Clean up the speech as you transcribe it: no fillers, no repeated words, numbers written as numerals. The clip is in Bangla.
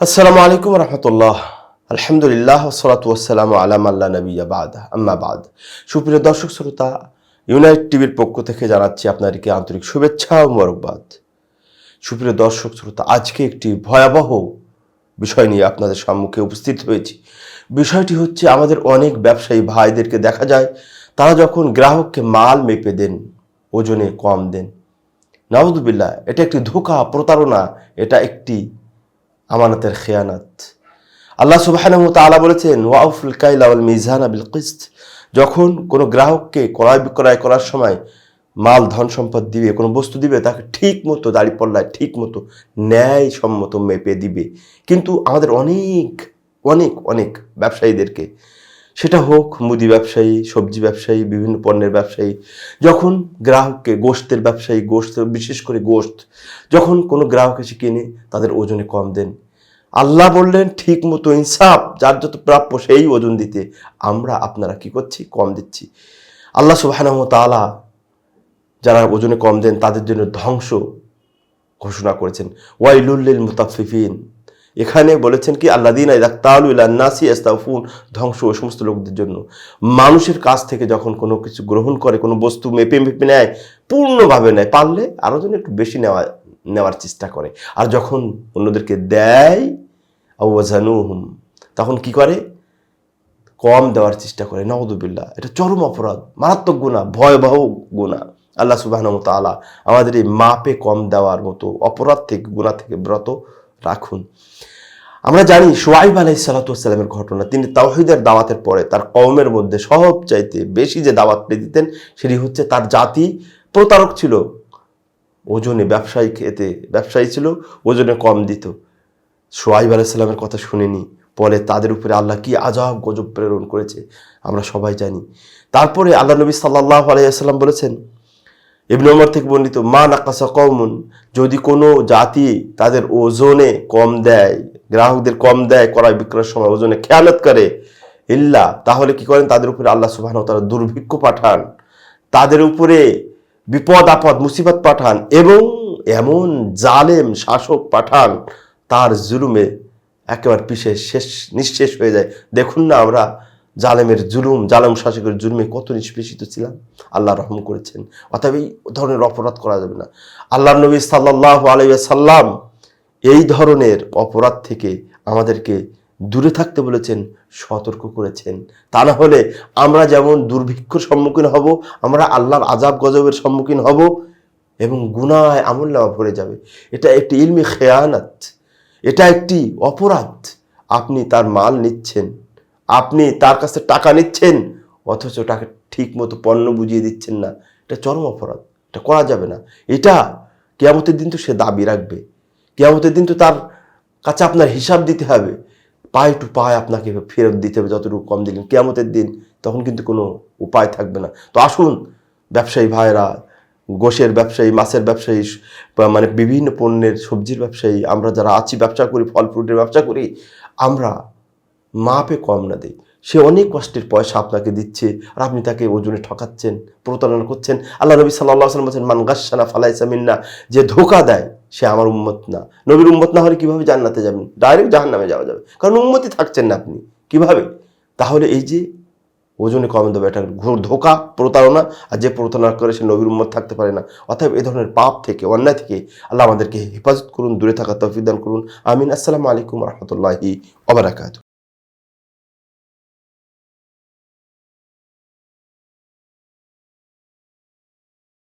আসসালামু আলাইকুম রহমতুল্লাহ। আলহামদুলিল্লাহ ওয়াসসালাতু ওয়াসসালামু আলা মান লা নাবিয়্যা বা'দা, আম্মা বা'দ। সুপ্রিয় দর্শক শ্রোতা, ইউনাইট টিভির পক্ষ থেকে জানাচ্ছি আপনাদেরকে আন্তরিক শুভেচ্ছা ও মোবারকবাদ। সুপ্রিয় দর্শক শ্রোতা, আজকে একটি ভয়াবহ বিষয় নিয়ে আপনাদের সম্মুখে উপস্থিত হয়েছি। বিষয়টি হচ্ছে, আমাদের অনেক ব্যবসায়ী ভাইদেরকে দেখা যায় তারা যখন গ্রাহককে মাল মেপে দেন, ওজনে কম দেন। নাউযুবিল্লাহ, এটা একটি ধোঁকা, প্রতারণা, এটা একটি আমানতের খেয়ানত। আল্লাহ সুবহানাহু ওয়া তাআলা বলেছেন, ওয়াউফুল কাইলা ওয়াল মিজানা বিল কিসত। যখন কোনো গ্রাহককে ক্রয় বিক্রয় করার সময় মাল ধন সম্পদ দিবে, কোনো বস্তু দিবে, তাকে ঠিক মতো দাঁড়িপাল্লায় ঠিক মতো ন্যায় সম্মত মেপে দিবে। কিন্তু আমাদের অনেক অনেক অনেক ব্যবসায়ীদেরকে, সেটা হোক মুদি ব্যবসায়ী, সবজি ব্যবসায়ী, বিভিন্ন পণ্যের ব্যবসায়ী, যখন গ্রাহককে, গোশতের ব্যবসায়ী, গোশত, বিশেষ করে গোশত, যখন কোনো গ্রাহক এসে কিনে তাদের ওজনে কম দেন। আল্লাহ বললেন ঠিক মতো ইনসাফ, যার যত প্রাপ্য সেই ওজন দিতে। আমরা আপনারা কি করছি? কম দিচ্ছি। আল্লাহ সুবহানাহু ওয়া তাআলা যারা ওজনে কম দেন তাদের জন্য ধ্বংস ঘোষণা করেছেন, ওয়াইলুল লিল মুতাফফিফিন। এখানে বলেছেন কি, আল্লাযীনা ইযা ক্তালু ইলান নাসি ইস্তাউফুন, ধ্বংস ওই সমস্ত লোকদের জন্য। মানুষের কাছ থেকে যখন কোনো কিছু গ্রহণ করে, কোনো বস্তু মেপে মেপে নেয়, পূর্ণভাবে নেয়, পারলে আরও যেন একটু বেশি নেওয়ার চেষ্টা করে। আর যখন অন্যদেরকে দেয়, আওয়াজানুহুম, তখন কি করে? কম দেওয়ার চেষ্টা করে। নাউযুবিল্লাহ, এটা চরম অপরাধ, মারাত্মক গুনাহ, ভয়াবহ গুনাহ। আল্লাহ সুবহানাহু ওয়া তাআলা আমাদের এই মাপে কম দেওয়ার মতো অপরাধ থেকে, গুনাহ থেকে বিরত রাখুন। আমরা জানি শুআইব আলাইহিস সালাতু ওয়াস সালামের ঘটনা। তিনি তাওহীদের দাওয়াতের পরে তার কওমের মধ্যে সবচাইতে বেশি যে দাওয়াত দিতেন, সেটি হচ্ছে তার জাতি প্রতারক ছিল, ওজনে ব্যবসায়ী ছিল, ওজনে কম দিত। শুআইব আলাইহিস সালামের কথা শুনেনি, পরে তাদের উপরে আল্লাহ কি আযাব গজব প্রেরণ করেছে আমরা সবাই জানি। তারপরে আল্লাহ নবী সাল্লাল্লাহু আলাইহি ওয়াসাল্লাম বলেছেন, ইবনে ওমর থেকে বর্ণিত, মা নাকাসা কওমুন, যদি কোনো জাতি তাদের ওজনে কম দেয়, গ্রাহকদের কম দেয়, ক্রয় বিক্রয়ের সময় ওজনে খেয়ানত করে, ইল্লা, তাহলে কি করেন? তাদের উপরে আল্লাহ সুবহানাহু ওয়া তাআলা দুর্ভিক্ষ পাঠান, তাদের উপরে বিপদ আপদ মুসিবত পাঠান, এবং এমন জালেম শাসক পাঠান, তার জুলুমে একেবারে নিঃশেষ হয়ে যায়। দেখুন না, আমরা জালেমের জুলুম, জালেম শাসকের জুলুমে কত নিষ্পেষিত ছিলাম। আল্লাহ রহম করেছেন। অতএব এই ধরনের অপরাধ করা যাবে না। আল্লাহর নবী সাল্লাল্লাহু আলাইহি ওয়াসাল্লাম এই ধরনের অপরাধ থেকে আমাদেরকে দূরে থাকতে বলেছেন, সতর্ক করেছেন। তা না হলে আমরা যেমন দুর্ভিক্ষর সম্মুখীন হব, আমরা আল্লাহর আযাব গজবের সম্মুখীন হব, এবং গুনাহে আমলনামা ভরে যাবে। এটা একটি ইলমি খেয়ানত, এটা একটি অপরাধ। আপনি তার মাল নিচ্ছেন, আপনি তার কাছে টাকা নিচ্ছেন, অথচ টাকা ঠিক মতো পণ্য বুঝিয়ে দিচ্ছেন না। এটা চরম অপরাধ, এটা করা যাবে না। এটা কিয়ামতের দিন তো সে দাবি রাখবে, কিয়ামতের দিন তো তার কাছে আপনার হিসাব দিতে হবে, পায় টু পায় আপনাকে ফেরত দিতে হবে যতটুকু কম দিলেন। কিয়ামতের দিন তখন কিন্তু কোনো উপায় থাকবে না। তো আসুন ব্যবসায়ী ভাইরা, গোশের ব্যবসায়ী, মাছের ব্যবসায়ী, মানে বিভিন্ন পণ্যের, সবজির ব্যবসায়ী, আমরা যারা আছি, ব্যবসা করি, ফল ফ্রুটের ব্যবসা করি, আমরা মাপে কম না দিই। সে অনেক কষ্টের পয়সা আপনাকে দিচ্ছে, আর আপনি তাকে ওজনে ঠকাচ্ছেন, প্রতারণা করছেন। আল্লাহ নবী সাল্লাল্লাহু আলাইহি ওয়াসাল্লাম বলেছেন, মান গাশশানা ফালাইসা মিন্না, যে ধোঁকা দেয় সে আমার উম্মত না। নবীর উম্মত না হলে কিভাবে জান্নাতে যাবেন? ডাইরেক্ট জাহান্নামে যাওয়া যাবে, কারণ উম্মতই থাকছেন না আপনি, কিভাবে? তাহলে এই যে ওজনে কম দেবে, এটা ঘোর ধোঁকা, প্রতারণা। আর যে প্রতারণা করে সে নবীর উম্মত থাকতে পারে না। অতএব এই ধরনের পাপ থেকে, অন্যায় থেকে আল্লাহ আমাদেরকে হেফাজত করুন, দূরে থাকা তৌফিক দান করুন। আমিন। আসসালামু আলাইকুম ওয়া রাহমাতুল্লাহি ওয়া বারাকাতুহু।